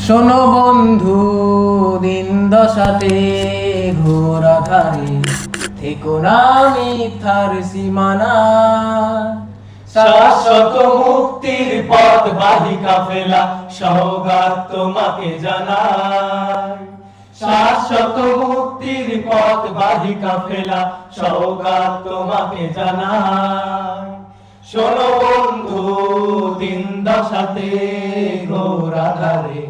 শোনো বন্ধু, দিন দশাতে ঘোর আধারে থেকো না মিথ্যার সীমানা। শাশ্বত মুক্তির পথ বাহি কাফেলা সওগাত তোমাকে জানাই। শাশ্বত মুক্তির পথ বাহি কাফেলা সওগাত তোমাকে জানাই। শোনো বন্ধু, দিন দশাতে ঘোর আধারে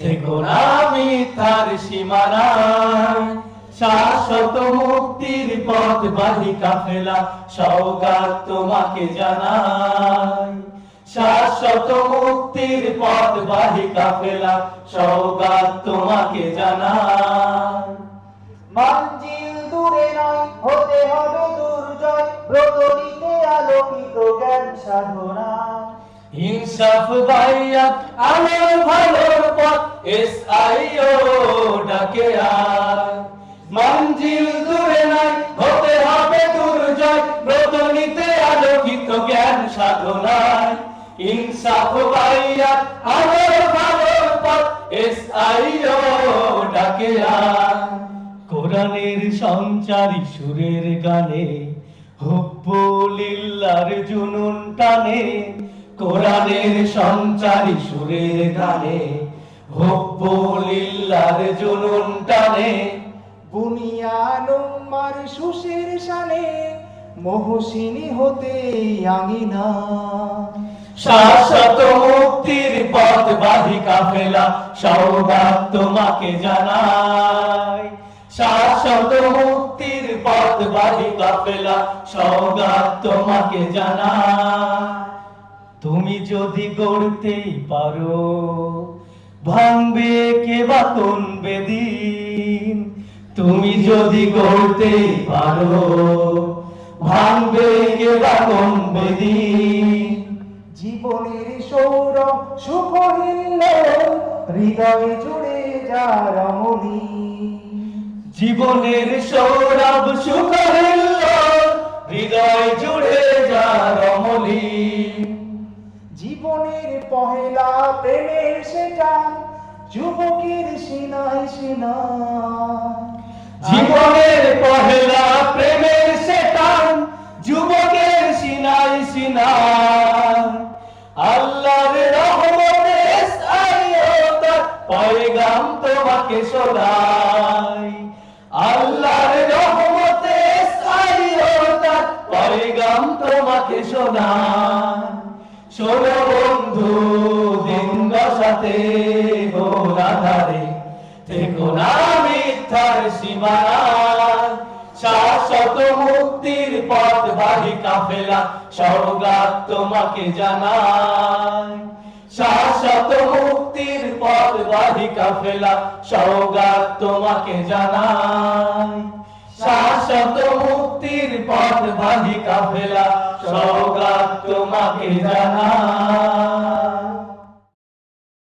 থেকো না মিথ্যার সীমানায়। শাশ্বত মুক্তির পথ বাহি কাফেলা সওগাত তোমাকে জানাই। শাশ্বত মুক্তির পথ বাহি কাফেলা সওগাত তোমাকে জানাই। মঞ্জিল দূরে নয়, হতে হবে দুর্জয়, ব্রত নিতে আলোকিত জ্ঞান সাধনা। ইনসাফ বাইয়াত আলোর ভালোর পথ SIO ডাকে আয়। মঞ্জিল দূরে নাই, হতে হবে দুর্জয়, ব্রত নিতে আলোকিত জ্ঞান সাধনায়। ইনসাফ বাইয়াত আলোর ভালোর পথ SIO ডাকে আয়। কোরআনের সঞ্চারী সুরের গানে হুব্বুলিল্লাহর জুনুন টানে। কোরআনের সঞ্চারী সুরের গানে হুব্বুলিল্লাহর জুনুন টানে। বুনিয়ান উম্মার সুশের শানে, মহসিনী হতে আঙিনা। শাশ্বত মুক্তির পথ বাহি কাফেলা সওগাত তোমাকে জানাই। শাশ্বত মুক্তির পথ বাহি কাফেলা সওগাত তোমাকে জানাই। তুমি যদি গড়তেই পারো, ভাঙবে কে বা কমবে দিন। তুমি যদি গড়তেই পারো, ভাঙবে কে বা কমবে দিন। জীবনের সৌরভ সুখহীন হৃদয় জুড়ে যার অমনি। জীবনের সৌরভ সুখহিল্ল হৃদয় জুড়ে যার অমলি। জীবনের পহেলা প্রেমের সেটা যুবকের সিনায় সিনায়। জীবনের পহেলা প্রেমের সেটা যুবকের সিনাই সিনাই। আল্লাহর রহমতে SIO তার পয়গাম তোমাকে শোনাই। আল্লাহর রহমতে SIO তার পয়গাম তোমাকে শোনাই। শোনো বন্ধু, দিন দশাতে ঘোর আধারে থেকো না মিথ্যার সীমানায়। শাশ্বত মুক্তির পথ বাহি কাফেলা সওগাত তোমাকে জানাই। শাশ্বত মুক্তির পথ বাহি কাফেলা সওগাত তোমাকে জানাই। শাশ্বত মুক্তির পথ বাহি কাফেলা সওগাত তোমাকে জানাই।